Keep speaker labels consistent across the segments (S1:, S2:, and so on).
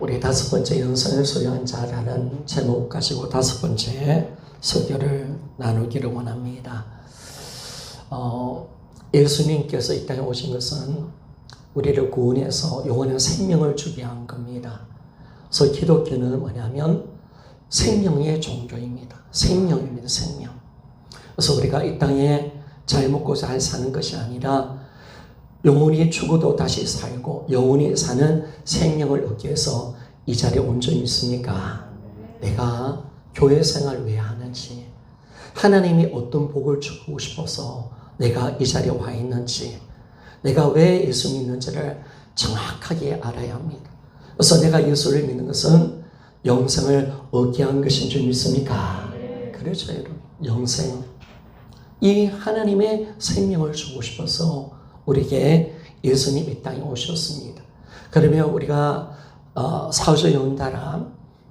S1: 우리 다섯 번째 영성을 소유한 자라는 제목 가지고 다섯 번째 설교를 나누기를 원합니다. 예수님께서 이 땅에 오신 것은 우리를 구원해서 영원한 생명을 주게 한 겁니다. 그래서 기독교는 뭐냐면 생명의 종교입니다. 생명입니다. 생명. 그래서 우리가 이 땅에 잘 먹고 잘 사는 것이 아니라 영원히 죽어도 다시 살고 영원히 사는 생명을 얻기 위해서 이 자리에 온 적 있습니까? 내가 교회 생활을 왜 하는지, 하나님이 어떤 복을 주고 싶어서 내가 이 자리에 와 있는지, 내가 왜 예수 믿는지를 정확하게 알아야 합니다. 그래서 내가 예수를 믿는 것은 영생을 얻게 한 것인 줄 믿습니까? 그렇죠, 여러분. 영생. 이 하나님의 생명을 주고 싶어서 우리에게 예수님 이 땅에 오셨습니다. 그러면 우리가 사주 연달아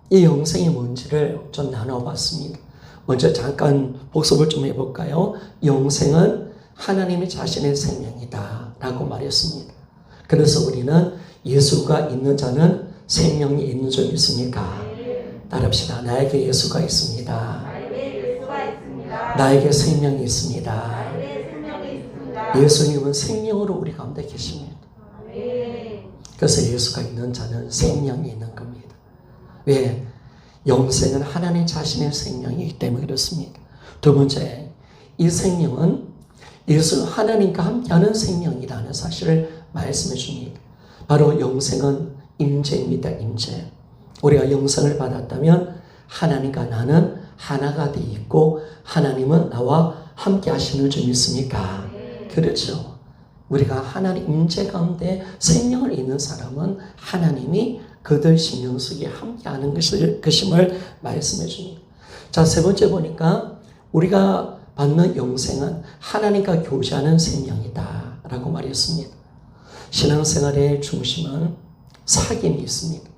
S1: 이 영생이 뭔지를 좀 나눠봤습니다. 먼저 잠깐 복습을 좀 해볼까요? 영생은 하나님의 자신의 생명이다 라고 말했습니다. 그래서 우리는 예수가 있는 자는 생명이 있는 줄 믿습니까? 따라합시다. 나에게 예수가 있습니다. 나에게 생명이 있습니다. 예수님은 생명으로 우리 가운데 계십니다. 그래서 예수가 있는 자는 생명이 있는 겁니다. 왜? 영생은 하나님 자신의 생명이기 때문에 그렇습니다. 두 번째, 이 생명은 예수 하나님과 함께하는 생명이라는 사실을 말씀해 줍니다. 바로 영생은 임재입니다. 임재. 우리가 영생을 받았다면 하나님과 나는 하나가 되어 있고 하나님은 나와 함께 하시는 줄 믿습니까? 그렇죠. 우리가 하나님 임재 가운데 생명을 있는 사람은 하나님이 그들 심령 속에 함께하는 것임을 말씀해 줍니다. 자, 세 번째 보니까 우리가 받는 영생은 하나님과 교제하는 생명이다 라고 말했습니다. 신앙생활의 중심은 사귐이 있습니다.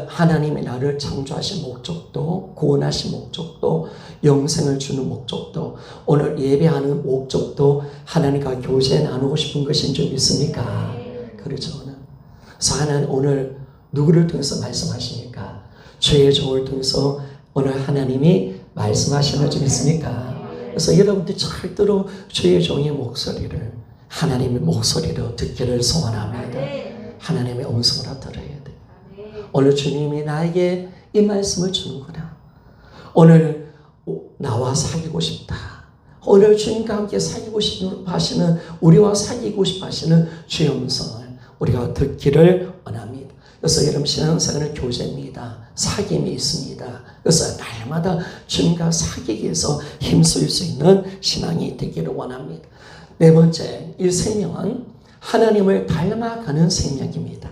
S1: 하나님이 나를 창조하신 목적도, 구원하신 목적도, 영생을 주는 목적도, 오늘 예배하는 목적도 하나님과 교제 나누고 싶은 것인 줄 믿습니까? 그렇죠. 그래서 하나님 오늘 누구를 통해서 말씀하십니까? 주의 종을 통해서 오늘 하나님이 말씀하시는 줄 믿습니까? 그래서 여러분들 절대로 주의 종의 목소리를, 하나님의 목소리로 듣기를 소원합니다. 하나님의 음성으로 들어야 돼요. 오늘 주님이 나에게 이 말씀을 주는구나. 오늘 나와 사귀고 싶다. 오늘 주님과 함께 사귀고 싶어 하시는, 우리와 사귀고 싶어 하시는 주의 음성을 우리가 듣기를 원합니다. 그래서 여러분 신앙생활은 교제입니다. 사귐이 있습니다. 그래서 날마다 주님과 사귀기 위해서 힘쓸 수 있는 신앙이 되기를 원합니다. 네 번째, 이 생명은 하나님을 닮아가는 생명입니다.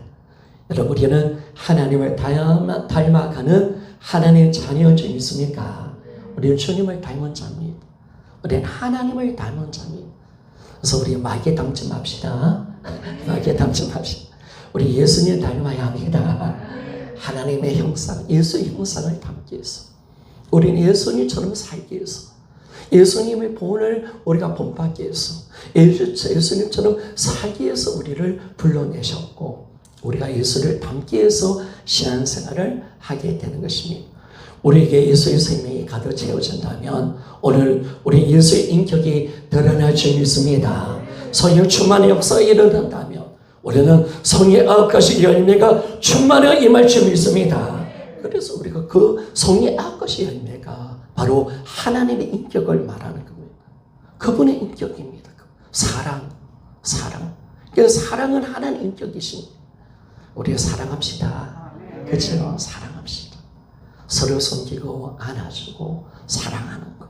S1: 여러분 우리는 하나님을 닮아가는 하나님의 자녀인 줄 믿습니까? 우리는 주님을 닮은 자입니다. 우리는 하나님을 닮은 자입니다. 그래서 우리 마귀에 닮지 맙시다. 마귀에 닮지 맙시다. 우리 예수님을 닮아야 합니다. 하나님의 형상, 예수의 형상을 담기 위해서, 우리는 예수님처럼 살기 위해서, 예수님의 본을 우리가 본받기 위해서, 예수님처럼 살기 위해서 우리를 불러내셨고, 우리가 예수를 닮기 위해서 신앙생활을 하게 되는 것입니다. 우리에게 예수의 생명이 가득 채워진다면 오늘 우리 예수의 인격이 드러날 줄 믿습니다. 성령 충만의 역사가 일어난다면 우리는 성의 9가지 열매가 충만하게 임할 줄 믿습니다. 그래서 우리가 그 성의 9가지 열매가 바로 하나님의 인격을 말하는 겁니다. 그분의 인격입니다. 사랑. 그래서 사랑은 하나님의 인격이십니다. 우리가 사랑합시다. 그렇죠? 사랑합시다. 서로 섬기고 안아주고 사랑하는 거.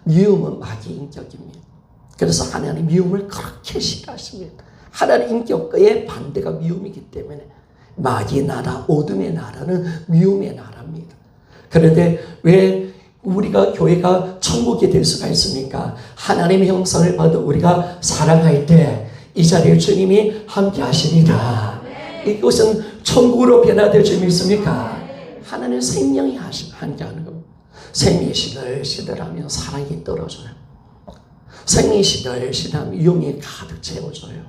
S1: 미움은 마귀 인격입니다. 그래서 하나님 미움을 그렇게 싫어하십니다. 하나님 인격과의 반대가 미움이기 때문에 마귀의 나라, 어둠의 나라는 미움의 나라입니다. 그런데 왜 우리가 교회가 천국이 될 수가 있습니까? 하나님의 형상을 받은 우리가 사랑할 때 이 자리에 주님이 함께 하십니다. 이것은 천국으로 변화될 줄 믿습니까? 하나님의 생명이 함께하는 겁니다. 생명이 시들시들하면 사랑이 떨어져요. 생명이 시들시들하면 유혹이 가득 채워져요.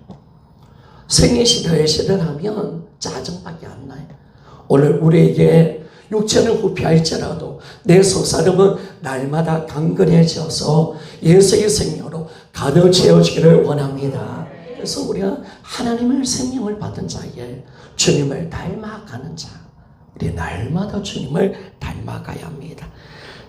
S1: 생명이 시들시들하면 짜증밖에 안 나요. 오늘 우리에게 육체는 후피할지라도 내 속사람은 날마다 강건해져서 예수의 생명으로 가득 채워지기를 원합니다. 그래서 우리가 하나님의 생명을 받은 자에게 주님을 닮아가는 자, 우리 날마다 주님을 닮아가야 합니다.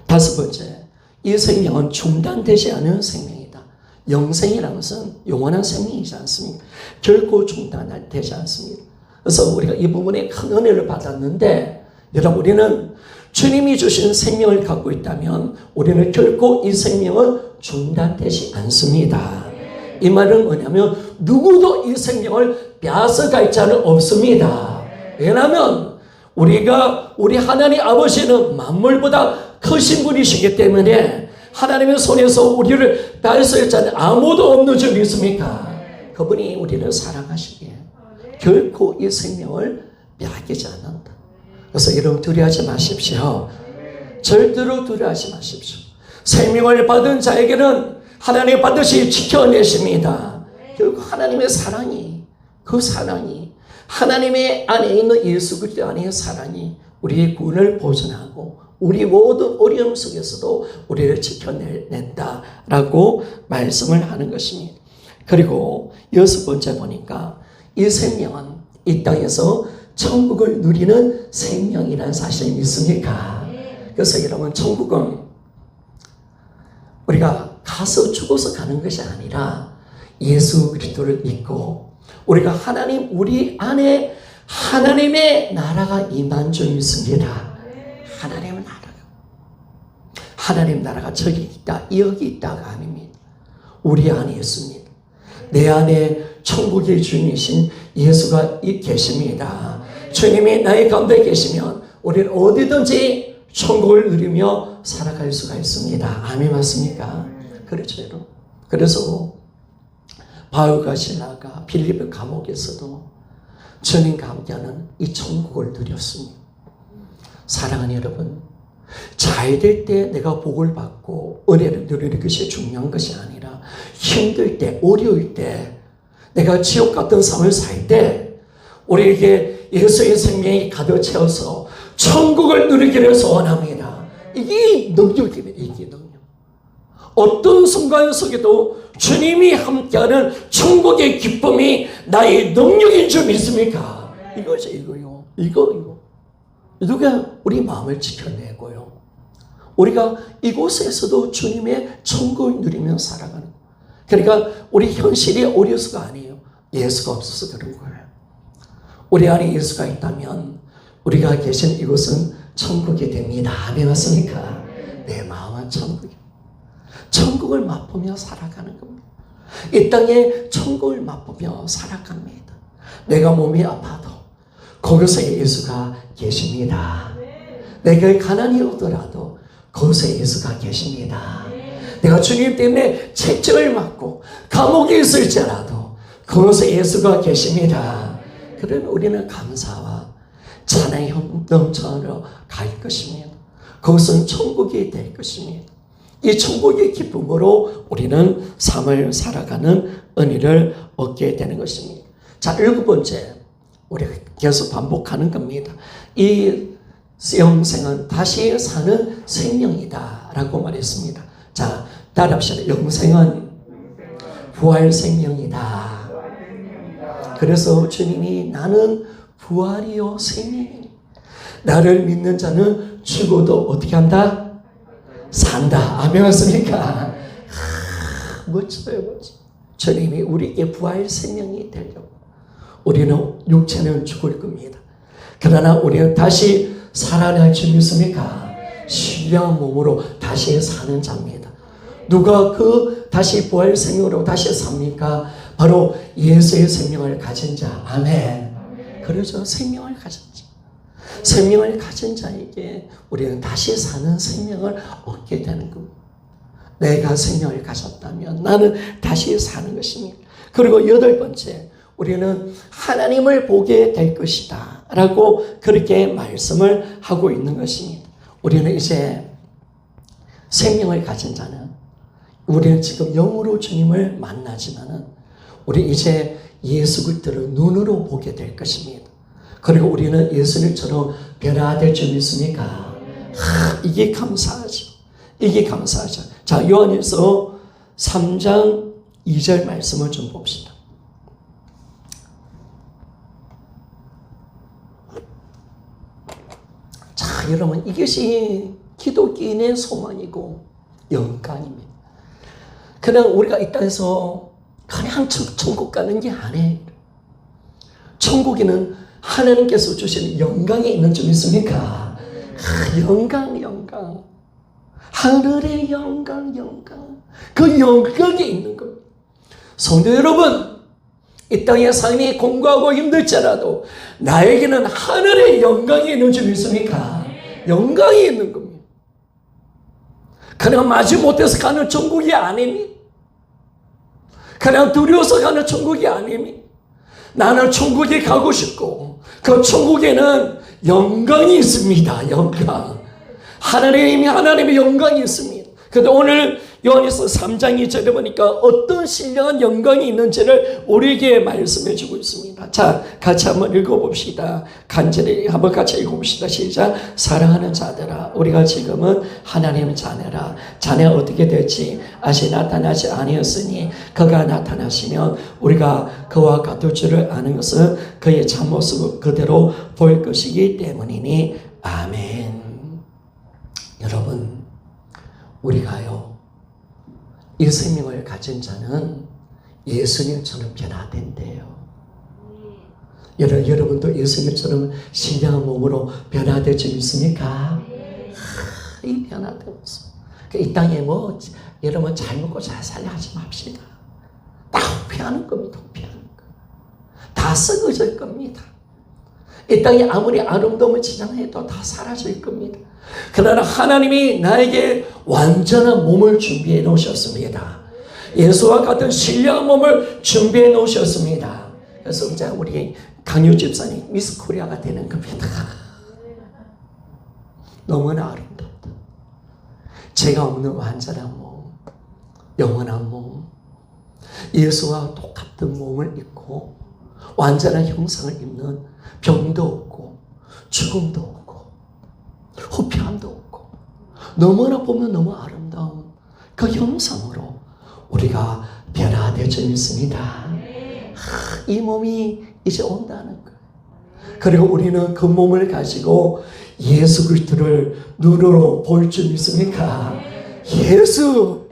S1: 다섯 번째, 이 생명은 중단되지 않은 생명이다. 영생이라는 것은 영원한 생명이지 않습니까? 결코 중단되지 않습니다. 그래서 우리가 이 부분에 큰 은혜를 받았는데, 여러분, 우리는 주님이 주신 생명을 갖고 있다면 우리는 결코 이 생명은 중단되지 않습니다. 이 말은 뭐냐면 누구도 이 생명을 빼앗아갈 자는 없습니다. 왜냐하면 우리 하나님 아버지는 만물보다 크신 분이시기 때문에 하나님의 손에서 우리를 뺏을 자는 아무도 없는 줄 믿습니까? 그분이 우리를 사랑하시기에 결코 이 생명을 빼앗기지 않는다. 그래서 여러분 두려워하지 마십시오. 절대로 두려워하지 마십시오. 생명을 받은 자에게는 하나님 반드시 지켜내십니다. 결국 하나님의 사랑이, 그 사랑이, 하나님의 안에 있는 예수 그리스도 안의 사랑이 우리의 구원을 보존하고 우리 모든 어려움 속에서도 우리를 지켜낸다라고 말씀을 하는 것입니다. 그리고 여섯 번째 보니까 이 생명은 이 땅에서 천국을 누리는 생명이라는 사실을 믿습니까? 그래서 여러분, 천국은 우리가 가서 죽어서 가는 것이 아니라 예수 그리스도를 믿고 우리가 우리 안에 하나님의 나라가 임한 줄 믿습니다. 하나님 나라가 저기 있다, 여기 있다가 아닙니다. 우리 안에 있습니다. 내 안에 천국의 주인이신 예수가 계십니다. 주님이 나의 가운데 계시면 우리는 어디든지 천국을 누리며 살아갈 수가 있습니다. 아멘, 맞습니까? 그렇죠, 여러분. 그래서 바울과 실라가 빌립의 감옥에서도 주님과 함께하는 이 천국을 누렸습니다. 사랑하는 여러분, 잘 될 때 내가 복을 받고 은혜를 누리는 것이 중요한 것이 아니라 힘들 때, 어려울 때, 내가 지옥 같은 삶을 살 때 우리에게 예수의 생명이 가득 채워서 천국을 누리기를 소원합니다. 이게 능력입니다. 이게 능력. 어떤 순간 속에도 주님이 함께하는 천국의 기쁨이 나의 능력인 줄 믿습니까? 이거죠, 이거요. 이거. 누가 우리 마음을 지켜내고요. 우리가 이곳에서도 주님의 천국을 누리며 살아가는. 그러니까 우리 현실이 어려서가 아니에요. 예수가 없어서 그런 거예요. 우리 안에 예수가 있다면 우리가 계신 이곳은 천국이 됩니다. 아멘, 맞습니까? 내 마음은 천국이에요. 천국을 맛보며 살아가는 겁니다. 이 땅에 천국을 맛보며 살아갑니다. 내가 몸이 아파도 거기서 예수가 계십니다. 내가 가난이 오더라도 거기서 예수가 계십니다. 내가 주님 때문에 채찍을 맞고 감옥에 있을지라도 거기서 예수가 계십니다. 그러면 우리는 감사와 찬양이 넘쳐나러 갈 것입니다. 그것은 천국이 될 것입니다. 이 천국의 기쁨으로 우리는 삶을 살아가는 은혜를 얻게 되는 것입니다. 자, 일곱 번째, 우리가 계속 반복하는 겁니다. 이 영생은 다시 사는 생명이다 라고 말했습니다. 자, 따라합시다. 영생은 부활 생명이다. 그래서 주님이 나는 부활이요 생명이니 나를 믿는 자는 죽어도 어떻게 한다? 산다. 아멘, 맞습니까? 멋져요, 멋져. 주님이 우리에게 부활 생명이 되려고. 우리는 육체는 죽을 겁니다. 그러나 우리는 다시 살아날 줄 믿습니까? 신령한 몸으로 다시 사는 자입니다. 누가 그 다시 부활 생명으로 다시 삽니까? 바로 예수의 생명을 가진 자. 아멘. 그래서 생명을 가진 자. 생명을 가진 자에게 우리는 다시 사는 생명을 얻게 되는 겁니다. 내가 생명을 가졌다면 나는 다시 사는 것입니다. 그리고 여덟 번째, 우리는 하나님을 보게 될 것이다 라고 그렇게 말씀을 하고 있는 것입니다. 우리는 이제 생명을 가진 자는 우리는 지금 영으로 주님을 만나지만은 우리 이제 예수 그리스도를 눈으로 보게 될 것입니다. 그리고 우리는 예수님처럼 변화될 줄 믿습니까? 이게 감사하죠. 이게 감사하죠. 자, 요한일서 3장 2절 말씀을 좀 봅시다. 자, 여러분, 이것이 기독교인의 소망이고 영광입니다. 그냥 우리가 이 땅에서 그냥 천국 가는 게 아니에요. 천국에는 하나님께서 주신 영광이 있는 줄 믿습니까? 영광. 하늘의 영광. 그 영광이 있는 겁니다. 성도 여러분, 이 땅의 삶이 공고하고 힘들지라도 나에게는 하늘의 영광이 있는 줄 믿습니까? 영광이 있는 겁니다. 그냥 마지못해서 가는 천국이 아닙니다. 그냥 두려워서 가는 천국이 아닙니다. 나는 천국에 가고 싶고 그 천국에는 영광이 있습니다. 영광. 하나님의 영광이 있습니다. 그런데 오늘 요한일서 3장 2절에 보니까 어떤 신령한 영광이 있는지를 우리에게 말씀해 주고 있습니다. 자, 같이 한번 읽어봅시다. 간절히 한번 같이 읽어봅시다. 시작. 사랑하는 자들아, 우리가 지금은 하나님의 자녀라. 자녀가 어떻게 될지 아직 나타나지 아니었으니 그가 나타나시면 우리가 그와 같을 줄을 아는 것은 그의 참모습을 그대로 볼 것이기 때문이니 아멘. 여러분, 우리가요, 이 생명을 가진 자는 예수님처럼 변화된대요. 여러분도 예수님처럼 신령한 몸으로 변화될 줄 믿습니까? 이 변화된 모습. 이 땅에 여러분 잘 먹고 잘 살려 하지 맙시다. 다 후회하는 겁니다. 후회하는 거. 다 썩어질 겁니다. 이 땅에 아무리 아름다움을 지향해도 다 사라질 겁니다. 그러나 하나님이 나에게 완전한 몸을 준비해 놓으셨습니다. 예수와 같은 신령한 몸을 준비해 놓으셨습니다. 그래서 이제 우리 강유 집사님 미스 코리아가 되는 겁니다. 너무나 아름답다. 죄가 없는 완전한 몸, 영원한 몸, 예수와 똑같은 몸을 입고 완전한 형상을 입는 병도 없고 죽음도 없고 후패함도 없고 너무나 보면 너무 아름다운 그 형상으로 우리가 변화될 줄 믿습니다. 이 몸이 이제 온다는 거예요. 그리고 우리는 그 몸을 가지고 예수 그리스도를 눈으로 볼 줄 믿습니까? 예수,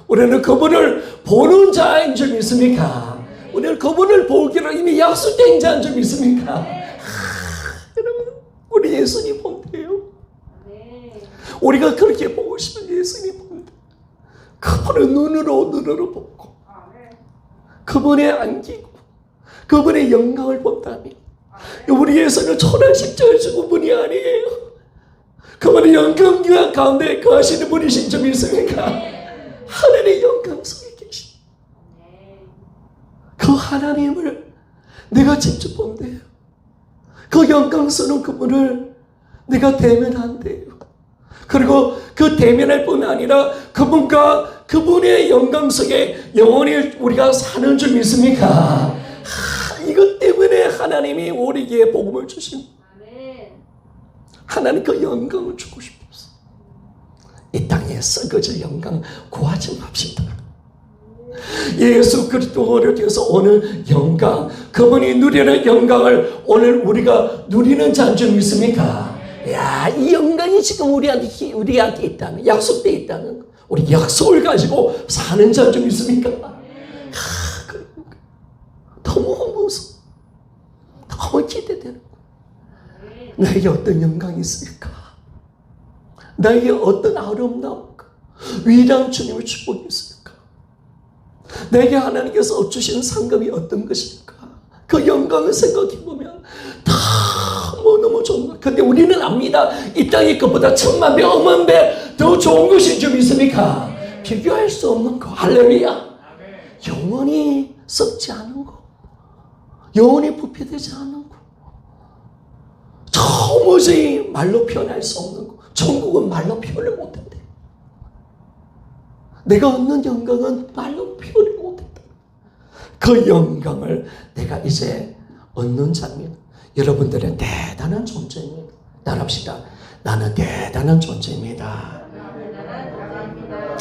S1: 우리는 그분을 보는 자인 줄 믿습니까? 우리는 그분을 보기로 이미 약속된 자인 줄 믿습니까? 여러분, 우리 예수님 본대요. 우리가 그렇게 보고 싶은 예수님 본다. 그분을 눈으로 보고 그분의 안기고 그분의 영광을 본다면 우리 예수는 천한 십자가를 주고 분이 아니에요. 그분의 영광 가운데 거하시는 분이신 줄 믿습니까? 하늘의 영광 속에 계신 그 하나님을 내가 직접 본대요. 그 영광스러운 그분을 내가 대면한대요. 그리고 그 대면할 뿐 아니라 그분과 그분의 영광 속에 영원히 우리가 사는 줄 믿습니까? 이것 때문에 하나님이 우리에게 복음을 주신 하나님 그 영광을 주고 싶었어. 이 땅에 썩어질 영광 구하지 맙시다. 예수 그리스도를 통해서 오는 영광, 그분이 누리는 영광을 오늘 우리가 누리는 자인 줄 믿습니까? 야, 이 영광이 지금 우리한테 있다는, 약속되어 있다는 거. 우리 약속을 가지고 사는 자인 줄 믿습니까? 너무 무서워. 너무 기대되는 거. 나에게 어떤 영광이 있을까? 나에게 어떤 아름다움과 위대한 주님의 축복이 있을까? 내게 하나님께서 주신 상급이 어떤 것일까? 그 영광을 생각해보면 너무 좋은 것. 근데 우리는 압니다. 이 땅이 그보다 1000만 배, 10,000만 배 더 좋은 것인 줄 믿습니까? 비교할 수 없는 거. 할렐루야. 영원히 썩지 않은 거. 영원히 부패되지 않은 거. 도무지 말로 표현할 수 없는 거. 천국은 말로 표현을 못한대. 내가 얻는 영광은 말로 표현을 못한다. 그 영광을 내가 이제 얻는 자입니다. 여러분들은 대단한 존재입니다. 따라합시다. 나는 대단한 존재입니다.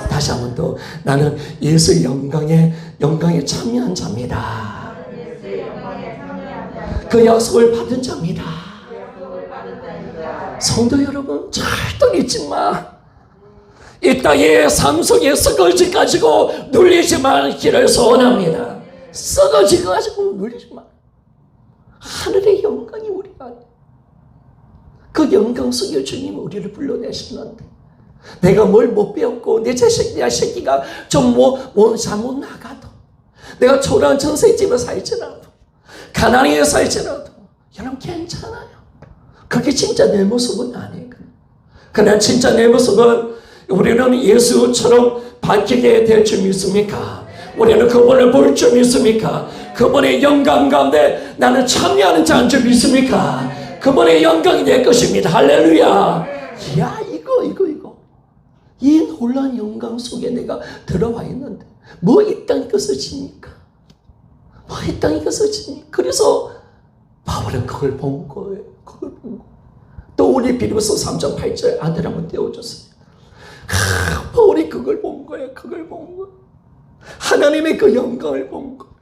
S1: 다시 한번 더, 나는 예수의 영광에 참여한 자입니다. 그 약속을 받은 자입니다. 성도 여러분, 절대 잊지 마. 이 땅의 삶 속에 썩어지 가지고 눌리지 말기를 소원합니다. 썩어지 가지고 눌리지 마. 하늘의 영광이 우리 안에, 그 영광 속에 주님 우리를 불러내시는데, 내가 뭘 못 배웠고 내 새끼가 좀 잘못 나가도, 내가 초라한 전세의 집에 살지라도, 가난하게 살지라도 여러분 괜찮아요. 그게 진짜 내 모습은 아니에요. 그러나 진짜 내 모습은 우리는 예수처럼 바뀌게 될 줄 믿습니까? 우리는 그분을 볼 줄 믿습니까? 그분의 영광 가운데 나는 참여하는 자인 줄 믿습니까? 그분의 영광이 될 것입니다. 할렐루야. 야, 이거 이 놀라운 영광 속에 내가 들어와 있는데 뭐 이 땅이 것을 지니까? 그래서 바울은 그걸 본 거예요. 또 우리 빌립보서 3장 8절 아들 한번 떼어줬어요. 바울이 그걸 본 거예요. 하나님의 그 영광을 본 거예요.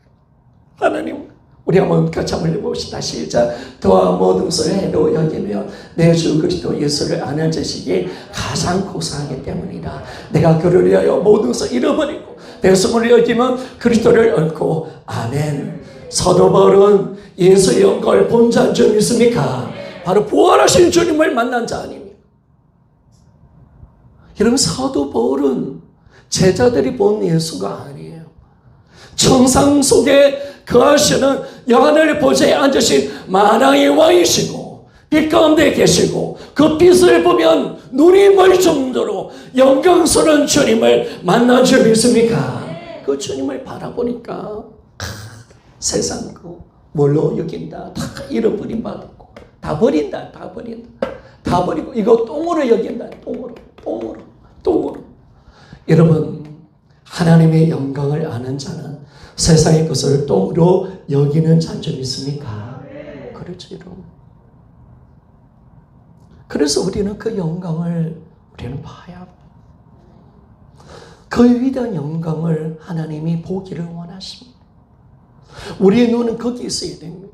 S1: 하나님, 우리 한번 같이 한번 읽어봅시다. 시작. 저와 모든 것을 해로 여기며 내 주 그리스도 예수를 아는 지식이 가장 고상하기 때문이다. 내가 그를 위하여 모든 것을 잃어버리고 배수물을 여기면 그리스도를 얻고. 아멘. 사도 바울은 예수의 영광을 본 자인 줄 믿습니까? 바로 부활하신 주님을 만난 자 아닙니까? 여러분, 사도 바울은 제자들이 본 예수가 아니에요. 천상 속에 거하시는 여하늘 보좌에 앉으신 만왕의 왕이시고 빛 가운데 계시고 그 빛을 보면 눈이 멀 정도로 영광스러운 주님을 만난 줄 믿습니까? 그 주님을 바라보니까 세상 그 뭘로 여긴다. 다 잃어버린 받았고 다 버린다. 다 버리고 이거 똥으로 여긴다. 똥으로. 여러분, 하나님의 영광을 아는 자는 세상의 것을 똥으로 여기는 자인 줄 믿습니까? 그렇죠, 여러분. 그래서 우리는 그 영광을 우리는 봐야 합니다. 그 위대한 영광을 하나님이 보기를 원하십니다. 우리의 눈은 거기에 있어야 됩니다.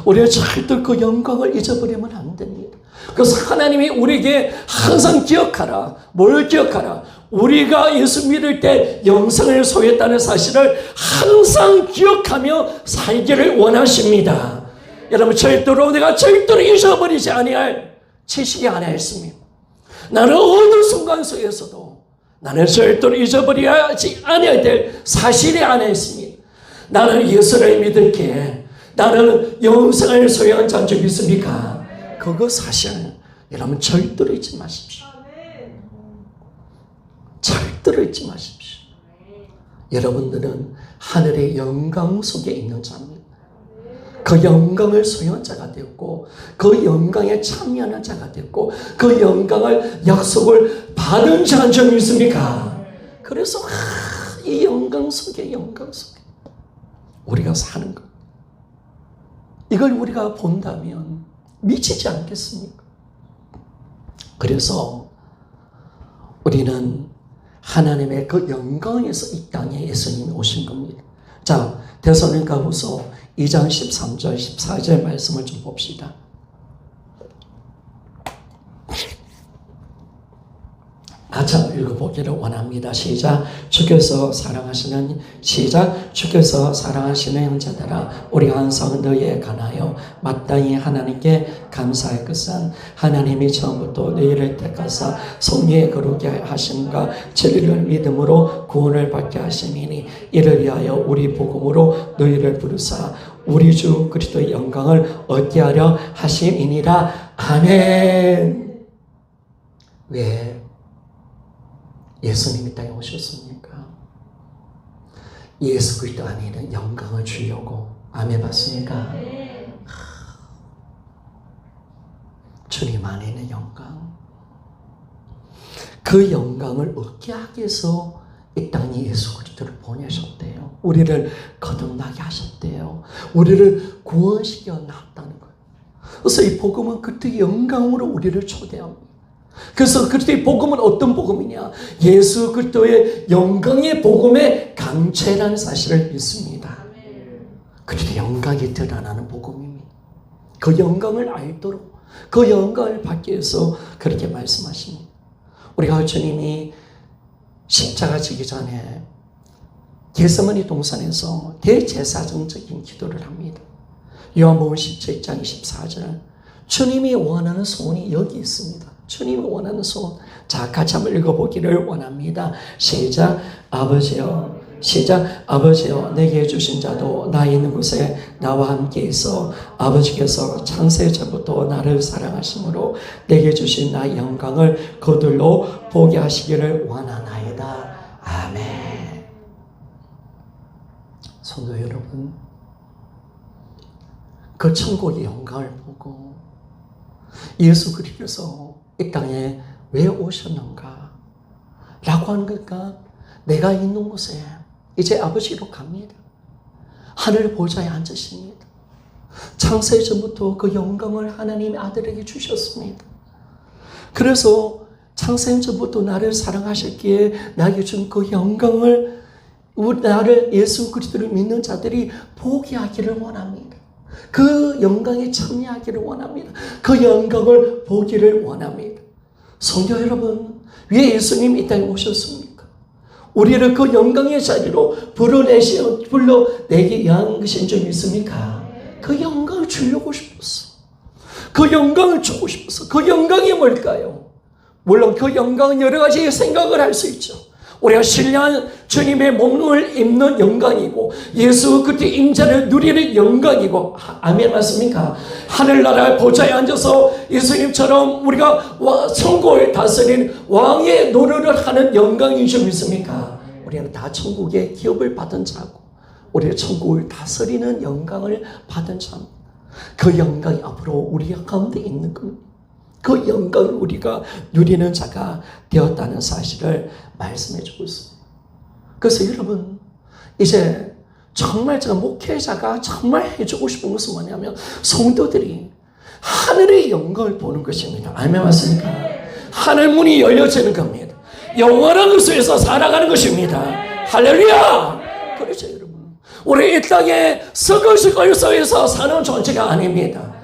S1: 우리가 절대 그 영광을 잊어버리면 안 됩니다. 그래서 하나님이 우리에게 항상 기억하라. 뭘 기억하라? 우리가 예수 믿을 때 영생을 소유했다는 사실을 항상 기억하며 살기를 원하십니다. 여러분, 내가 절대로 잊어버리지 아니할 지식이 하나 있습니다. 나는 어느 순간 속에서도 나는 절대로 잊어버려야지 아니할 될 사실이 하나 있습니다. 나는 예수를 믿을게. 나는 영생을 소유한 자인 줄 믿습니까? 그거 사실 여러분 절대로 잊지 마십시오. 절대로 잊지 마십시오. 여러분들은 하늘의 영광 속에 있는 자입니다. 그 영광을 소유한 자가 되었고 그 영광에 참여하는 자가 되었고 그 영광을 약속을 받은 자인 줄 믿습니까? 그래서 이 영광 속에 우리가 사는 것, 이걸 우리가 본다면 미치지 않겠습니까? 그래서 우리는 하나님의 그 영광에서 이 땅에 예수님이 오신 겁니다. 자, 데살로니가후서 2장 13절 14절 말씀을 좀 봅시다. 같이 한번 읽어보기를 원합니다. 시작. 주께서 사랑하시는 형제들아, 우리 항상 너희에 관하여 마땅히 하나님께 감사할 것은 하나님이 처음부터 너희를 택하사 성령의 거룩게 하심과 진리를 믿음으로 구원을 받게 하심이니 이를 위하여 우리 복음으로 너희를 부르사 우리 주 그리스도의 영광을 얻게 하려 하심이니라. 아멘. 왜 예수님이 땅에 오셨습니까? 예수 그리스도 안에 있는 영광을 주려고. 아멘. 받습니까? 주님 안에 있는 영광, 그 영광을 얻게 하기 위해서 이 땅에 예수 그리스도를 보내셨대요. 우리를 거듭나게 하셨대요. 우리를 구원시켜 놨다는 거예요. 그래서 이 복음은 그리스도의 영광으로 우리를 초대합니다. 그래서 그리스도의 복음은 어떤 복음이냐? 예수 그리스도의 영광의 복음의 강체라는 사실을 믿습니다. 그리스도의 영광이 드러나는 복음입니다. 그 영광을 알도록, 그 영광을 받기 위해서 그렇게 말씀하십니다. 우리가 주님이 십자가 지기 전에 겟세마네 동산에서 대제사장적인 기도를 합니다. 요한복음 17장 24절, 주님이 원하는 소원이 여기 있습니다. 주님이 원하는 소원. 자, 같이 한번 읽어보기를 원합니다. 시작. 아버지여, 시작. 아버지여, 내게 주신 자도 나 있는 곳에 나와 함께 있어 아버지께서 창세전부터 나를 사랑하심으로 내게 주신 나의 영광을 그들로 보게 하시기를 원하나이다. 아멘. 성도 여러분, 그 천국의 영광을 보고 예수 그리스도께서 이 땅에 왜 오셨는가 라고 하는 것과 내가 있는 곳에 이제 아버지로 갑니다. 하늘 보좌에 앉으십니다. 창세 전부터 그 영광을 하나님의 아들에게 주셨습니다. 그래서 창세 전부터 나를 사랑하셨기에 나에게 준 그 영광을 나를 예수 그리스도를 믿는 자들이 보게 하기를 원합니다. 그 영광에 참여하기를 원합니다. 그 영광을 보기를 원합니다. 성도 여러분, 왜 예수님 이 땅에 오셨습니까? 우리를 그 영광의 자리로 불러내기 위한 것인 줄 믿습니까? 그 영광을 주려고 싶었어. 그 영광을 주고 싶었어. 그 영광이 뭘까요? 물론 그 영광은 여러 가지 생각을 할 수 있죠. 우리가 신령한 주님의 몸을 입는 영광이고 예수 그리스도의 임재를 누리는 영광이고, 아멘 맞습니까? 하늘나라 보좌에 앉아서 예수님처럼 우리가 천국을 다스리는 왕의 노릇을 하는 영광인 줄 믿습니까? 우리는 다 천국의 기업을 받은 자고 우리는 천국을 다스리는 영광을 받은 자입니다. 그 영광이 앞으로 우리 가운데 있는 겁니다. 그 영광을 우리가 누리는 자가 되었다는 사실을 말씀해 주고 있습니다. 그래서 여러분, 이제 정말 제가 목회자가 정말 해주고 싶은 것은 뭐냐면 성도들이 하늘의 영광을 보는 것입니다. 아멘 맞습니까? 하늘 문이 열려지는 겁니다. 영원한 것에서 살아가는 것입니다. 할렐루야! 그렇죠 여러분. 우리 이 땅에 서글서글서에서 사는 존재가 아닙니다.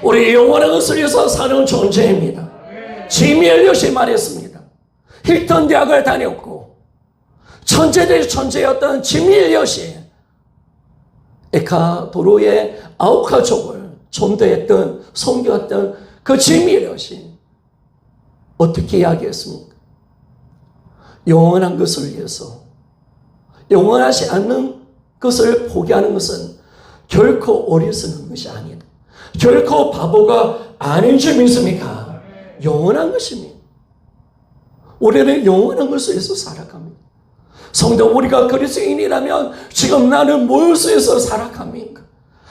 S1: 우리 영원한 것을 위해서 사는 존재입니다. 지미 엘리엇이 말했습니다. 힐턴 대학을 다녔고 천재들의 천재였던 지미 엘리엇이 에콰도르의 아우카족을 전도했던 선교했던 그 지미 엘리엇이 어떻게 이야기했습니까? 영원한 것을 위해서 영원하지 않는 것을 포기하는 것은 결코 어리석은 것이 아니다. 결코 바보가 아닌 줄 믿습니까? 영원한 것입니다. 우리는 영원한 것을 위해서 살아갑니다. 성도, 우리가 그리스도인이라면 지금 나는 무엇을 위해서 살아갑니까?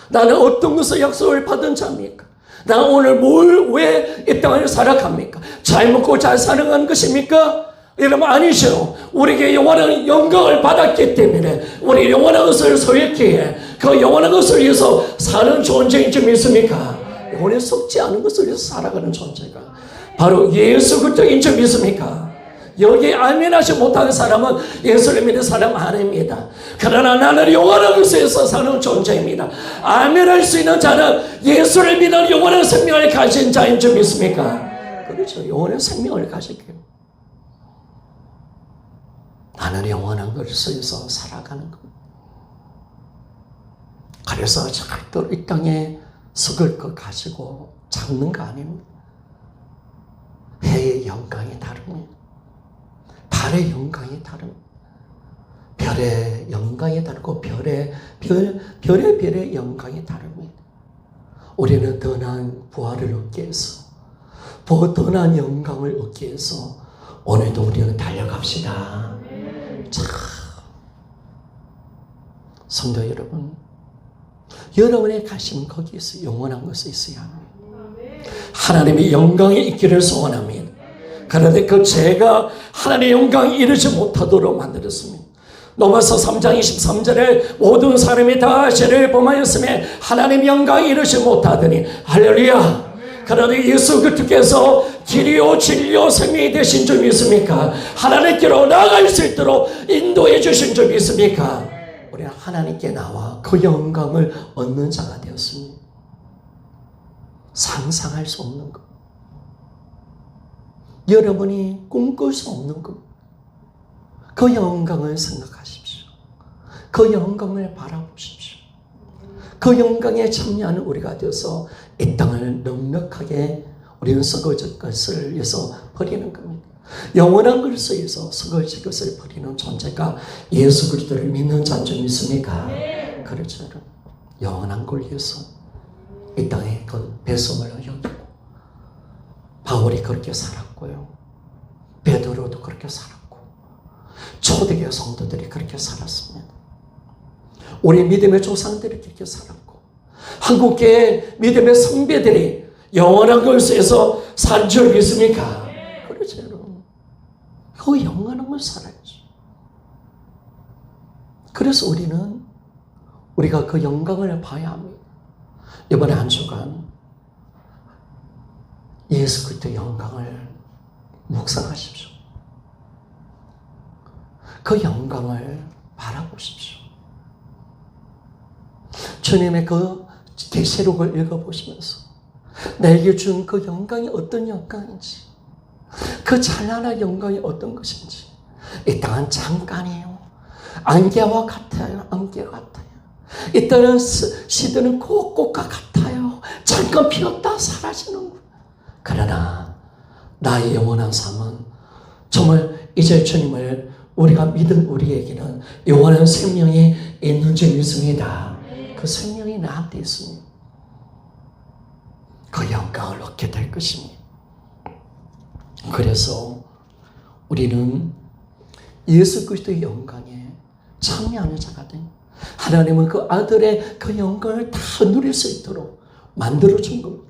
S1: 나는 어떤 것을 약속을 받은 자입니까? 나는 오늘 왜 이 땅을 살아갑니까? 잘 먹고 잘 살아가는 것입니까? 여러분 아니죠. 우리에게 영원한 영광을 받았기 때문에 우리 영원한 것을 소유했기에 그 영원한 것을 위해서 사는 존재인 줄 믿습니까? 영원에 속지 않은 것을 위해서 살아가는 존재가 바로 예수 그리스도인 줄 믿습니까? 여기 아멘하지 못하는 사람은 예수를 믿는 사람 아닙니다. 그러나 나는 영원한 것을 위해서 사는 존재입니다. 아멘할 수 있는 자는 예수를 믿는 영원한 생명을 가진 자인 줄 믿습니까? 그렇죠. 영원한 생명을 가질게요. 나는 영원한 것을 위해서 살아가는 겁니다. 그래서 절대로 이 땅에 썩을 것 가지고 잡는 거 아닙니다. 해의 영광이 다릅니다. 달의 영광이 다릅니다. 별의 영광이 다르고 별의 영광이 다릅니다. 우리는 더 나은 부활을 얻기 위해서, 더 나은 영광을 얻기 위해서 오늘도 우리는 달려갑시다. 자, 성도 여러분, 여러분의 가심은 거기 있어요. 영원한 것에 있어야 합니다. 하나님의 영광이 있기를 소원합니다. 그런데 그 죄가 하나님의 영광에 이르지 못하도록 만들었습니다. 로마서 3장 23절에 모든 사람이 다 죄를 범하였음에 하나님 영광에 이르지 못하더니 할렐루야. 그러나 예수 그리스도께서 길이요 진리요 생명이 되신 줄 믿습니까? 하나님께로 나아갈 수 있도록 인도해 주신 줄 믿습니까? 우리는 하나님께 나와 그 영광을 얻는 자가 되었습니다. 상상할 수 없는 것, 여러분이 꿈꿀 수 없는 것, 그 영광을 생각하십시오. 그 영광을 바라보십시오. 그 영광에 참여하는 우리가 되어서 이 땅을 넉넉하게 우리는 썩어질 것을 위해서 버리는 겁니다. 영원한 것을 위해서 썩어질 것을 버리는 존재가 예수 그리스도를 믿는 자인 줄 믿습니까? 그렇죠. 영원한 걸 위해서 이 땅에 그 배송을 여기고 바울이 그렇게 살았고요. 베드로도 그렇게 살았고 초대교회 성도들이 그렇게 살았습니다. 우리 믿음의 조상들이 그렇게 살았고 한국교회 믿음의 선배들이 영원한 것을 위해서 산 줄 믿습니까? 그렇죠. 여러분. 그 영원한 걸 살아야죠. 그래서 우리가 그 영광을 봐야 합니다. 이번에 한 주간 예수 그리스도의 영광을 묵상하십시오. 그 영광을 바라보십시오. 주님의 그 계시록을 읽어보시면서 나에게 준 그 영광이 어떤 영광인지, 그 찬란한 영광이 어떤 것인지, 이 땅은 잠깐이에요. 안개와 같아요. 안개와 같아요. 이 땅은 시드는 꽃과 같아요. 잠깐 피었다 사라지는 거예요. 그러나 나의 영원한 삶은 정말 이제 주님을 우리가 믿은 우리에게는 영원한 생명이 있는 줄 믿습니다. 그 생명이 나한테 있습니다. 그 영광을 얻게 될 것입니다. 그래서 우리는 예수 그리스도의 영광에 참여하는 자가 됩니다. 하나님은 그 아들의 그 영광을 다 누릴 수 있도록 만들어준 겁니다.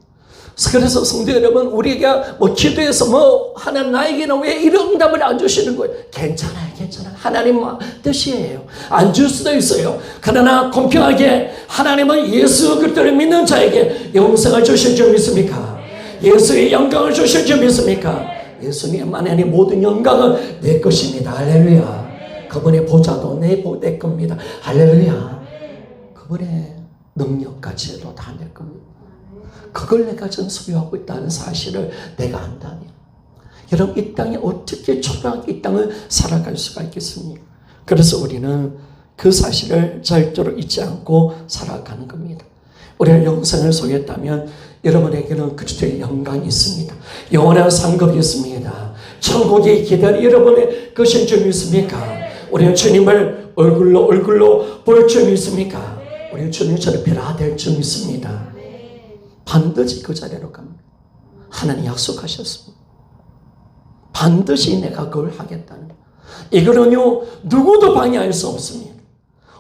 S1: 그래서 성도 여러분, 우리가 기도해서 하나님 나에게는 왜 이런 응답을 안 주시는 거예요? 괜찮아요. 하나님 뜻이에요. 안 줄 수도 있어요. 그러나 공평하게 하나님은 예수 그리스도를 믿는 자에게 영생을 주실 줄 믿습니까? 예수의 영광을 주실 줄 믿습니까? 예수님 안에 모든 영광은 내 것입니다. 할렐루야. 그분의 보좌도 내 겁니다. 할렐루야. 그분의 능력까지도 다 내 겁니다. 그걸 내가 전 소유하고 있다는 사실을 내가 안다니. 여러분, 이 땅에 어떻게 초라하게 이 땅을 살아갈 수가 있겠습니까? 그래서 우리는 그 사실을 절대로 잊지 않고 살아가는 겁니다. 우리가 영생을 소유했다면 여러분에게는 그리스도의 영광이 있습니다. 영원한 상급이 있습니다. 천국이 기다리 여러분의 것인 줄 믿습니까? 우리는 주님을 얼굴로 볼 줄 믿습니까? 우리는 주님처럼 변화될 줄 믿습니다. 반드시 그 자리로 갑니다. 하나님 약속하셨습니다. 반드시 내가 그걸 하겠다는 거예요. 이거는요, 누구도 방해할 수 없습니다.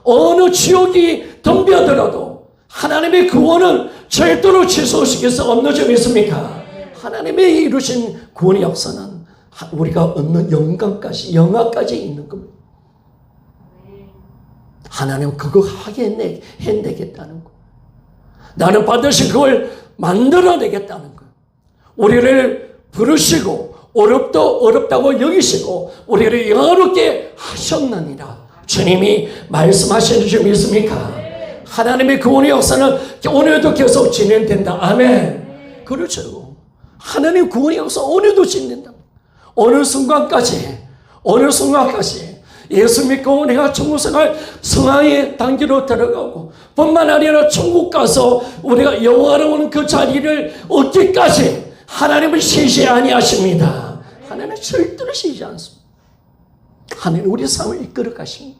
S1: 어느 지옥이 덤벼들어도 하나님의 구원은 절대로 취소시킬 수 없는 점 있습니까? 하나님의 이루신 구원의 역사는 우리가 얻는 영광까지, 영화까지 있는 겁니다. 하나님은 그거 하게 해내겠다는 거. 나는 반드시 그걸 만들어내겠다는 거. 우리를 부르시고 어렵다고 여기시고 우리를 영화롭게 하셨느니라. 주님이 말씀하시는 줄 믿습니까? 하나님의 구원의 역사는 오늘도 계속 진행된다. 아멘. 그렇죠. 하나님 구원의 역사 오늘도 진행된다. 어느 순간까지 예수 믿고 내가 천국생활 성화의 단계로 들어가고 뿐만 아니라 천국 가서 우리가 영화로운 그 자리를 얻기까지 하나님은 쉬지 아니하십니다. 하나님은 절대로 쉬지 않습니다. 하나님 우리 삶을 이끌어 가십니다.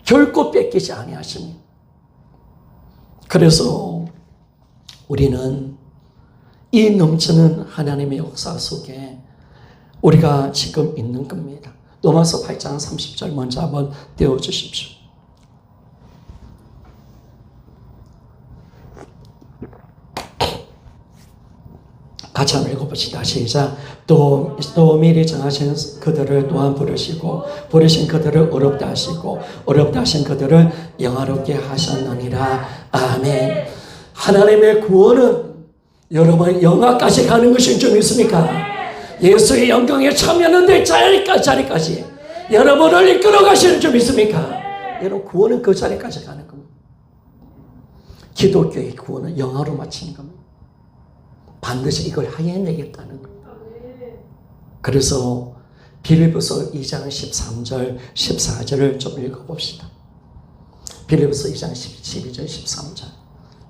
S1: 결코 뺏기지 아니하십니다. 그래서 우리는 이 넘치는 하나님의 역사 속에 우리가 지금 있는 겁니다. 로마서 8장 30절 먼저 한번 띄워주십시오. 같이 한번 읽어봅시다. 시작. 또 미리 정하신 그들을 또한 부르시고 부르신 그들을 어렵다 하시고 어렵다 하신 그들을 영화롭게 하셨느니라. 아멘. 하나님의 구원은 여러분 영화까지 가는 것이 좀 있습니까? 예수의 영광에 참여하는데 자리까지 여러분을 이끌어 가시는 좀 있습니까? 여러분 구원은 그 자리까지 가는 겁니다. 기독교의 구원은 영화로 마치는 겁니다. 반드시 이걸 해내겠다는 겁니다. 그래서 빌립보서 2장 13절 14절을 좀 읽어봅시다. 빌립보서 2장 12절 13절.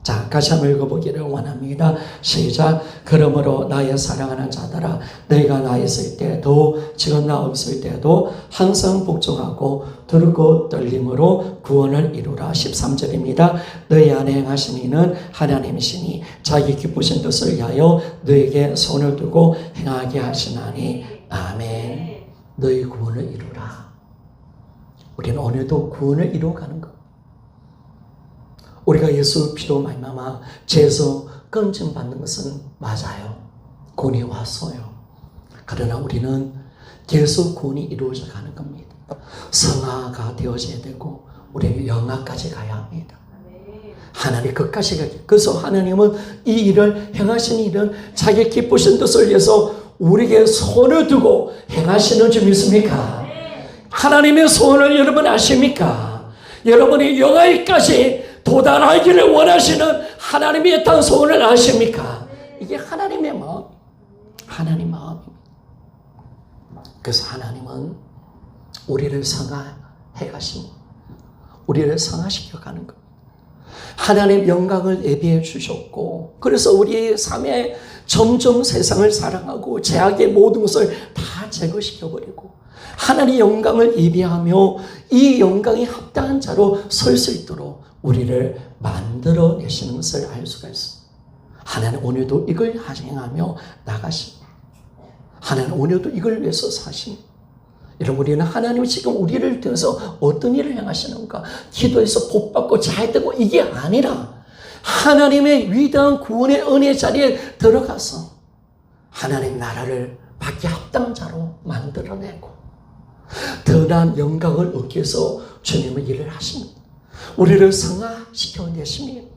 S1: 자, 같이 한번 읽어보기를 원합니다. 시작. 그러므로 나의 사랑하는 자들아, 너희가 나 있을 때도 지금 나 없을 때도 항상 복종하고 들고 떨림으로 구원을 이루라. 13절입니다. 너희 안에 행하신 이는 하나님이시니 자기 기쁘신 뜻을 위하여 너희에게 손을 두고 행하게 하시나니. 아멘. 너희 구원을 이루라. 우리는 오늘도 구원을 이루어가는 것. 우리가 예수 피로 말미암아 죄에서 건짐 받는 것은 맞아요. 구원이 왔어요. 그러나 우리는 계속 구원이 이루어져 가는 겁니다. 성화가 되어져야 되고 우리는 영화까지 가야 합니다. 하나님 끝까지 가기. 그래서 하나님은 이 일을 행하신 일은 자기 기쁘신 뜻을 위해서 우리에게 손을 두고 행하시는 줄 믿습니까? 하나님의 소원을 여러분 아십니까? 여러분이 영화까지 도달하기를 원하시는 하나님의 땅 소원을 아십니까? 이게 하나님의 마음, 하나님 마음입니다. 그래서 하나님은 우리를 성화해 가십니다. 우리를 성화시켜 가는 겁니다. 하나님 영광을 예비해 주셨고, 그래서 우리의 삶에 점점 세상을 사랑하고 죄악의 모든 것을 다 제거시켜 버리고 하나님의 영광을 예비하며 이 영광에 합당한 자로 설 수 있도록 우리를 만들어내시는 것을 알 수가 있습니다. 하나님 오늘도 이걸 행하며 나가십니다. 하나님 오늘도 이걸 위해서 사십니다. 여러분 우리는 하나님이 지금 우리를 통해서 어떤 일을 행하시는가, 기도해서 복받고 잘되고 이게 아니라 하나님의 위대한 구원의 은혜 자리에 들어가서 하나님 나라를 받기 합당한 자로 만들어내고 더 나은 영광을 얻기 위해서 주님의 일을 하십니다. 우리를 성화시켜내십니다.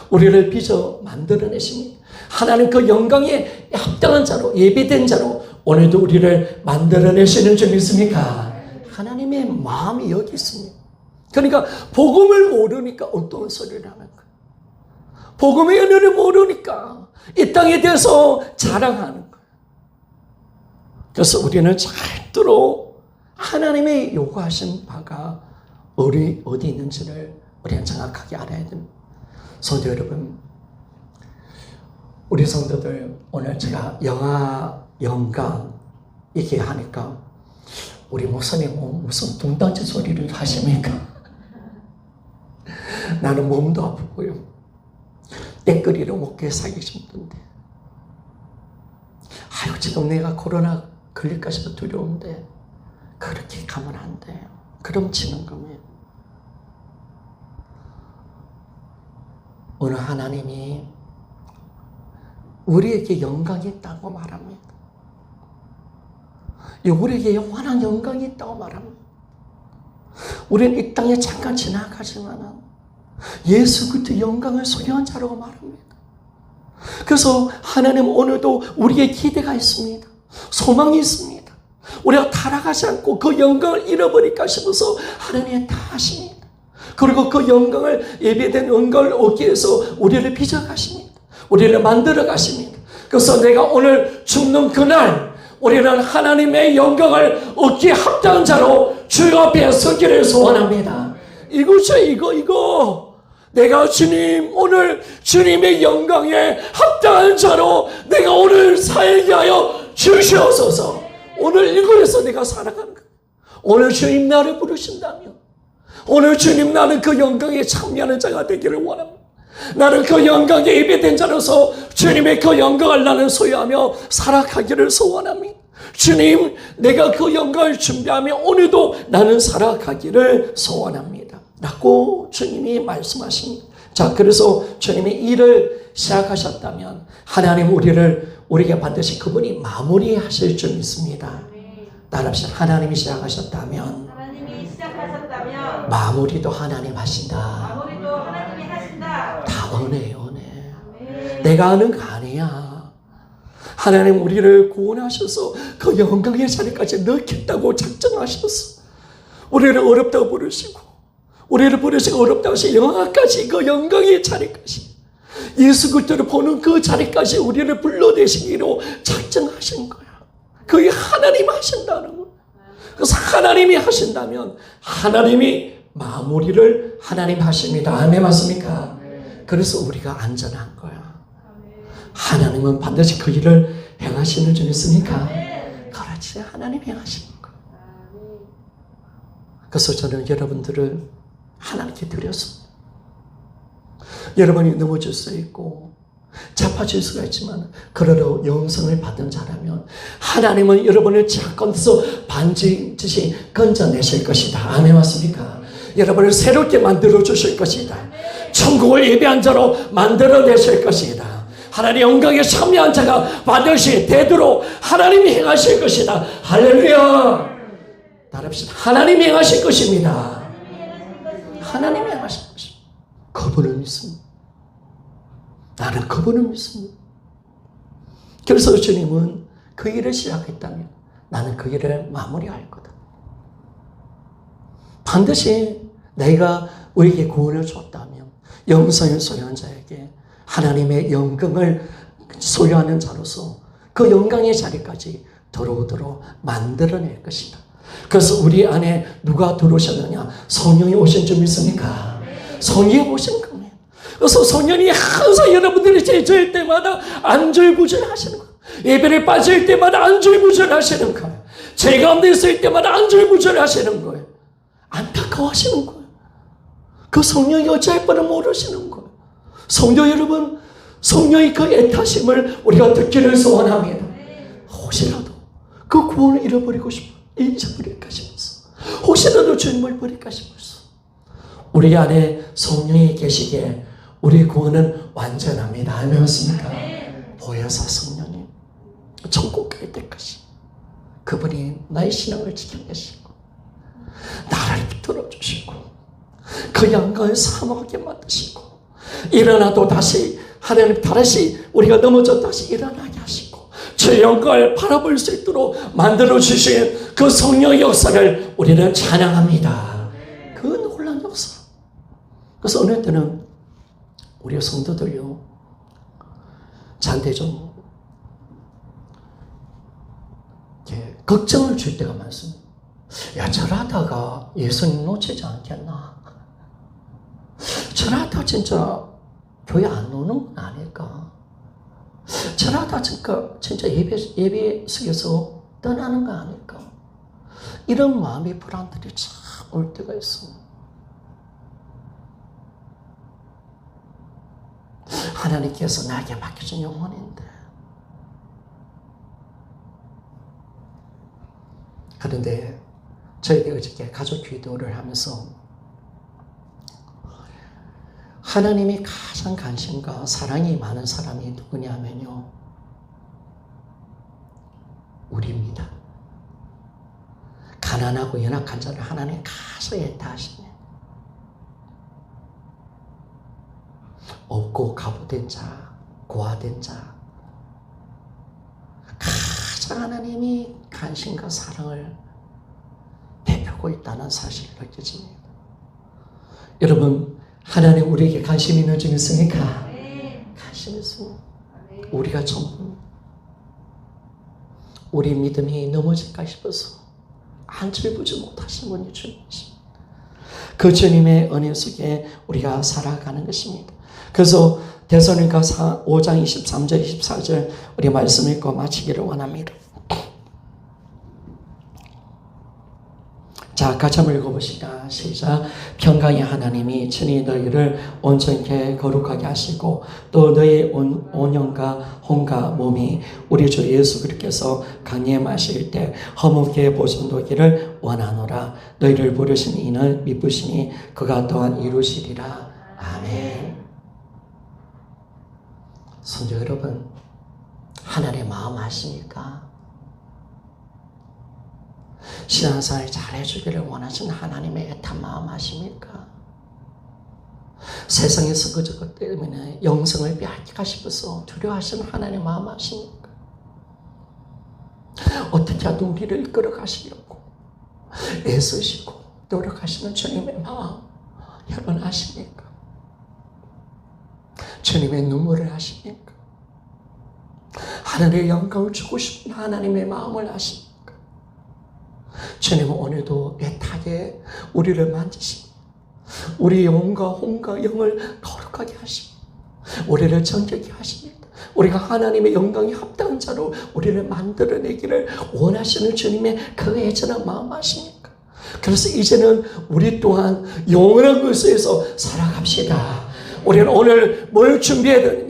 S1: 우리를 빚어 만들어내십니다. 하나님 그 영광에 합당한 자로 예비된 자로 오늘도 우리를 만들어내시는 줄 믿습니까? 하나님의 마음이 여기 있습니다. 그러니까 복음을 모르니까 어떤 소리를 하는 거예요. 복음의 은혜를 모르니까 이 땅에 대해서 자랑하는 거예요. 그래서 우리는 절대로 하나님의 요구하신 바가 어디 있는지를 우리는 정확하게 알아야 됩니다. 성도 여러분, 우리 성도들 오늘 제가 영광 이렇게 하니까 우리 목사님 무슨 둥단지 소리를 하십니까? 나는 몸도 아프고요. 떼거리로 목에 살기 힘든데 아유 지금 내가 코로나 걸릴까 싶어 두려운데 그렇게 가면 안 돼요. 그럼 지는 겁니다. 오늘 하나님이 우리에게 영광이 있다고 말합니다. 우리에게 영원한 영광이 있다고 말합니다. 우리는 이 땅에 잠깐 지나가지만 예수 그리스도의 영광을 소유한 자라고 말합니다. 그래서 하나님 오늘도 우리에게 기대가 있습니다. 소망이 있습니다. 우리가 타락하지 않고 그 영광을 잃어버릴까 싶어서 하나님이 다 하십니다. 그리고 그 영광을 예배된 영광을 얻기 위해서 우리를 빚어가십니다. 우리를 만들어 가십니다. 그래서 내가 오늘 죽는 그날 우리는 하나님의 영광을 얻기에 합당한 자로 주 앞에 서기를 소원합니다. 이거죠, 이거. 내가 주님 오늘 주님의 영광에 합당한 자로 내가 오늘 살게 하여 주시옵소서. 오늘 이거에서 내가 살아가는 거예요. 오늘 주님 나를 부르신다면 오늘 주님 나는 그 영광에 참여하는 자가 되기를 원합니다. 나는 그 영광에 예배된 자로서 주님의 그 영광을 나는 소유하며 살아가기를 소원합니다. 주님 내가 그 영광을 준비하며 오늘도 나는 살아가기를 소원합니다 라고 주님이 말씀하십니다. 자, 그래서 주님이 일을 시작하셨다면 하나님 우리를 우리에게 반드시 그분이 마무리하실 줄 믿습니다. 따라합시다. 하나님이 시작하셨다면 마무리도 하나님 하신다. 다 은혜예요, 은혜. 내가 아는 거 아니야. 하나님 우리를 구원하셔서 그 영광의 자리까지 넣겠다고 작정하셨어. 우리를 어렵다고 부르시고, 우리를 부르시고 어렵다고 하시고, 영화까지 그 영광의 자리까지, 예수 그리스도를 보는 그 자리까지 우리를 불러내시기로 작정하신 거야. 그게 하나님 하신다는 거야. 그래서 하나님이 하신다면 하나님이 마무리를 하나님 하십니다. 아멘, 맞습니까? 그래서 우리가 안전한 거야. 하나님은 반드시 그 일을 행하시는 줄 믿습니까? 그렇지, 하나님 행하시는 거야. 그래서 저는 여러분들을 하나님께 드렸습니다. 여러분이 넘어질 수 있고 자빠질 수가 있지만, 그러나 영성을 받은 자라면 하나님은 여러분을 지하건에서 반드시 건져내실 것이다. 아멘, 맞습니까? 여러분을 새롭게 만들어 주실 것이다. 천국을 예배한 자로 만들어내실 것이다. 하나님 영광에 참여한 자가 반드시 되도록 하나님이 행하실 것이다. 할렐루야. 따라합시다. 하나님이 행하실 것입니다. 하나님이 행하실 것입니다. 그분을 믿습니다. 나는 그분을 믿습니다. 그래서 주님은 그 일을 시작했다면 나는 그 일을 마무리할 거다. 반드시 내가 우리에게 구원을 줬다면 영성을 소유한 자에게 하나님의 영광을 소유하는 자로서 그 영광의 자리까지 들어오도록 만들어낼 것이다. 그래서 우리 안에 누가 들어오셨느냐? 성령이 오신 줄 믿습니까? 성령이 오신 겁니다. 그래서 성령이 항상 여러분들이 제일 때마다 안절부절 하시는 거예요. 예배를 빠질 때마다 안절부절 하시는 거예요. 제 가운데 있을 때마다 안절부절 하시는 거예요. 안타까워하시는 거예요. 그 성령이 어찌할 바를 모르시는 거예요. 성도 여러분, 성령의 그 애타심을 우리가 듣기를 소원합니다. 혹시라도 그 구원을 잃어버리고 싶어, 잊어버릴까 싶어서, 혹시라도 주님을 버릴까 싶어서, 우리 안에 성령이 계시기에 우리 구원은 완전합니다. 아멘, 맞습니까? 보혜사 성령님, 천국 갈 때까지 그분이 나의 신앙을 지켜내시고 나를 붙들어 주시고 그 영광을 사모하게 만드시고, 일어나도 다시 하나님 다시 우리가 넘어져 다시 일어나게 하시고 저 영광을 바라볼 수 있도록 만들어 주신 그 성령의 역사를 우리는 찬양합니다. 그 놀라운 역사. 그래서 어느 때는 우리 성도들요, 저한테 좀 걱정을 줄 때가 많습니다. 야, 저러다가 예수님 놓치지 않겠나? 저러다 진짜 교회 안 오는 건 아닐까? 저러다 진짜 예배석에서 떠나는 거 아닐까? 이런 마음의 불안들이 참 올 때가 있습니다. 하나님께서 나에게 맡겨준 영혼인데, 그런데 저희가 어저께 가족 기도를 하면서 하나님이 가장 관심과 사랑이 많은 사람이 누구냐면요, 우리입니다. 가난하고 연약한 자를 하나님 가서 애타하시네. 없고 가부된 자, 고아된 자, 가장 하나님이 관심과 사랑을 베풀고 있다는 사실을 느껴집니다. 여러분, 하나님 우리에게 관심이 있는 줄 믿습니까? 관심 있습니다. 우리가 전부, 우리 믿음이 넘어질까 싶어서 안절부절 못하신 분이 주님이십니다. 그 주님의 은혜 속에 우리가 살아가는 것입니다. 그래서 데살로니가 5장 23절 24절 우리 말씀 읽고 마치기를 원합니다. 자, 같이 한번 읽어보시다. 시작. 평강의 하나님이 친히 너희를 온전케 거룩하게 하시고 또 너희 온 영과 혼과 몸이 우리 주 예수 그리스도께서 강림하실 때 허물게 보존되기를 원하노라. 너희를 부르신 이는 미쁘시니 그가 또한 이루시리라. 아멘. 성도 여러분, 하나님의 마음 아십니까? 신앙생활 잘해주기를 원하시는 하나님의 애탄 마음 아십니까? 세상에서 그것 때문에 영생을 빼앗기가 싶어서 두려워하시는 하나님의 마음 아십니까? 어떻게 하든 우리를 이끌어 가시려고 애쓰시고 노력하시는 주님의 마음 여러분 아십니까? 주님의 눈물을 아십니까? 하늘의 영광을 주고 싶은 하나님의 마음을 아십니까? 주님은 오늘도 애타게 우리를 만지시고 우리 영혼과 혼과 영을 거룩하게 하시고 우리를 정결케 하십니다. 우리가 하나님의 영광에 합당한 자로 우리를 만들어내기를 원하시는 주님의 그 애절한 마음 아십니까? 그래서 이제는 우리 또한 영원한 것에서 살아갑시다. 우리는 오늘 뭘 준비해야 되느냐?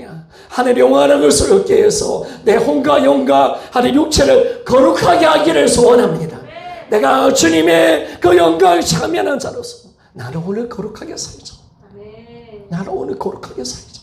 S1: 하늘의 영원한 것을 얻기 위해서 내 혼과 영과 하늘 육체를 거룩하게 하기를 소원합니다. 내가 주님의 그 영광을 참여하는 자로서 나는 오늘 거룩하게 살자. 나는 오늘 거룩하게 살자.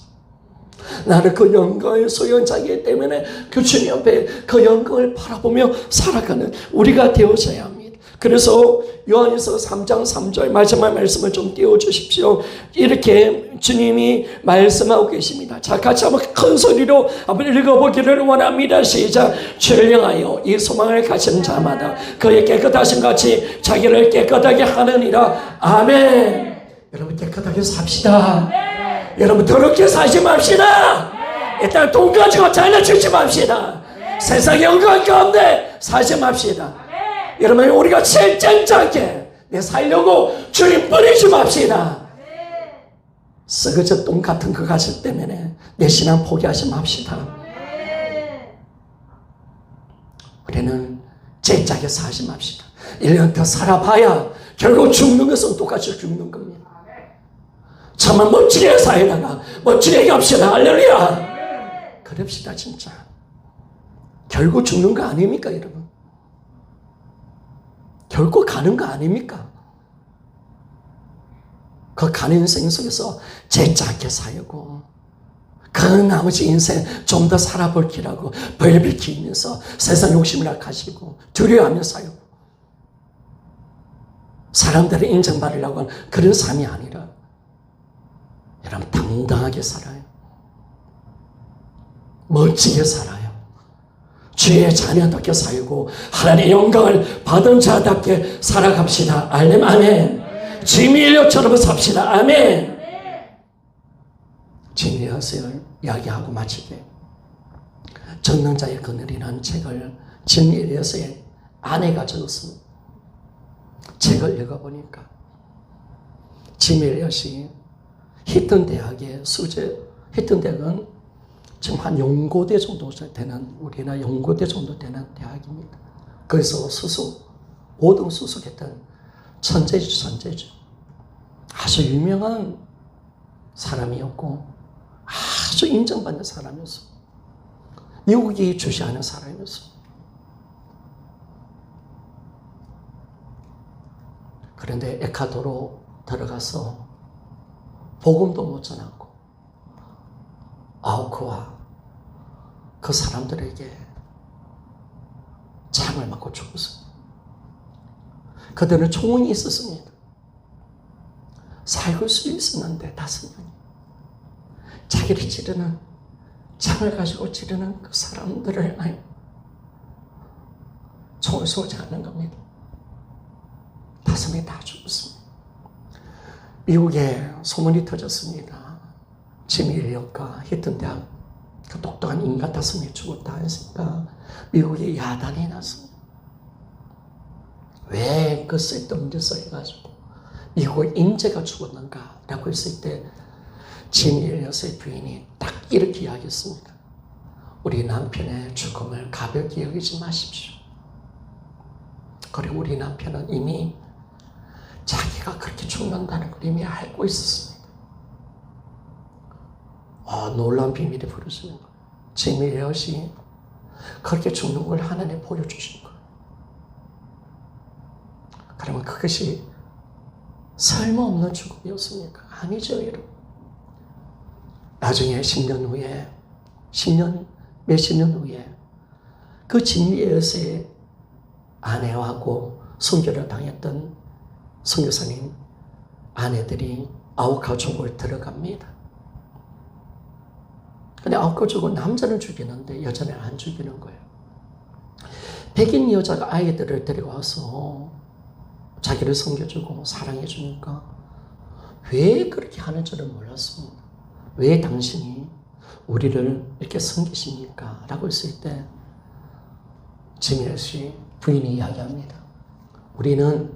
S1: 나는 그 영광의 소유자이기 때문에 그 주님 앞에 그 영광을 바라보며 살아가는 우리가 되어져야 합니다. 그래서 요한일서 3장 3절 마지막 말씀을 좀 띄워주십시오. 이렇게 주님이 말씀하고 계십니다. 자, 같이 한번 큰 소리로 한번 읽어보기를 원합니다. 시작. 주를 향하여 이 소망을 가진 자마다 그의 깨끗하신 같이 자기를 깨끗하게 하느니라. 아멘. 여러분 깨끗하게 삽시다. 여러분 더럽게 살지 맙시다. 일단 돈 가지고 잘나치지 맙시다. 세상의 영광 가운데 살지 맙시다. 여러분 우리가 실전자게 내 살려고 주님 뿌리지 맙시다. 썩어져 똥 같은 그 가시 때문에 내 신앙 포기하지 맙시다. 우리는 제짝에 살지 맙시다. 1년 더 살아봐야 결국 죽는 것은 똑같이 죽는 겁니다. 정말 멋지게 살다가 멋지게 갑시다. 할렐루야. 그럽시다 진짜. 결국 죽는 거 아닙니까 여러분? 결국 가는 거 아닙니까? 그 가는 인생 속에서 제작게 살고 그 나머지 인생 좀 더 살아볼 기라고 벌벌 기면서 세상 욕심을 가지고 두려워하며 살고 사람들을 인정받으려고 하는 그런 삶이 아니라 여러분 당당하게 살아요. 멋지게 살아요. 주의 자녀답게 살고 하나님의 영광을 받은 자답게 살아갑시다. 아멘. 지미엘처럼 삽시다. 아멘. 지미엘서를 이야기하고 마치게 전능자의 그늘이라는 책을 지미엘서의 아내가 적었습니다. 책을 읽어보니까 지미엘이 히튼 대학의 히튼 대학은 지금 한 연고대 정도 되는 우리나라 연고대 정도 되는 대학입니다. 거기서 수석 5등 수석했던 천재죠. 아주 유명한 사람이었고 아주 인정받는 사람이었어. 미국이 주시하는 사람이었어. 그런데 에콰도르로 들어가서 복음도 못 전하고 아우크와 그 사람들에게 창을 맞고 죽었습니다. 그들은 총이 있었습니다. 살고 수 있었는데 5명이 자기를 찌르는 창을 가지고 찌르는 그 사람들을 총을 쏘지 않는 겁니다. 5명이 다 죽었습니다. 미국에 소문이 터졌습니다. 지미 일력과 히튼 대학 그 똑똑한 인간 5명이 죽었다 했으니까 미국에 야단이 났습니다. 왜 그 쓸데없는 짓을 해가지고 미국의 인재가 죽었는가 라고 했을 때 지미 일력의 부인이 딱 이렇게 이야기했습니다. 우리 남편의 죽음을 가볍게 여기지 마십시오. 그리고 우리 남편은 이미 자기가 그렇게 죽는다는 걸 이미 알고 있었습니다. 놀라운 비밀이 벌어지는 거예요. 지미 일력이 그렇게 죽는 걸 하나님 보여주신 거예요. 그러면 그것이 쓸모없는 죽음이었습니까? 아니죠, 여러분. 나중에 10년 후에 10년 몇십 년 후에 그 진리에서의 아내하고 선교를 당했던 선교사님 아내들이 아홉 가족을 들어갑니다. 근데 아홉 가족은 남자는 죽이는데 여자는 안 죽이는 거예요. 백인 여자가 아이들을 데려와서 자기를 섬겨주고 사랑해주니까 왜 그렇게 하는 줄은 몰랐습니다. 왜 당신이 우리를 이렇게 섬기십니까? 라고 했을 때 지미엘 부인이 이야기합니다. 우리는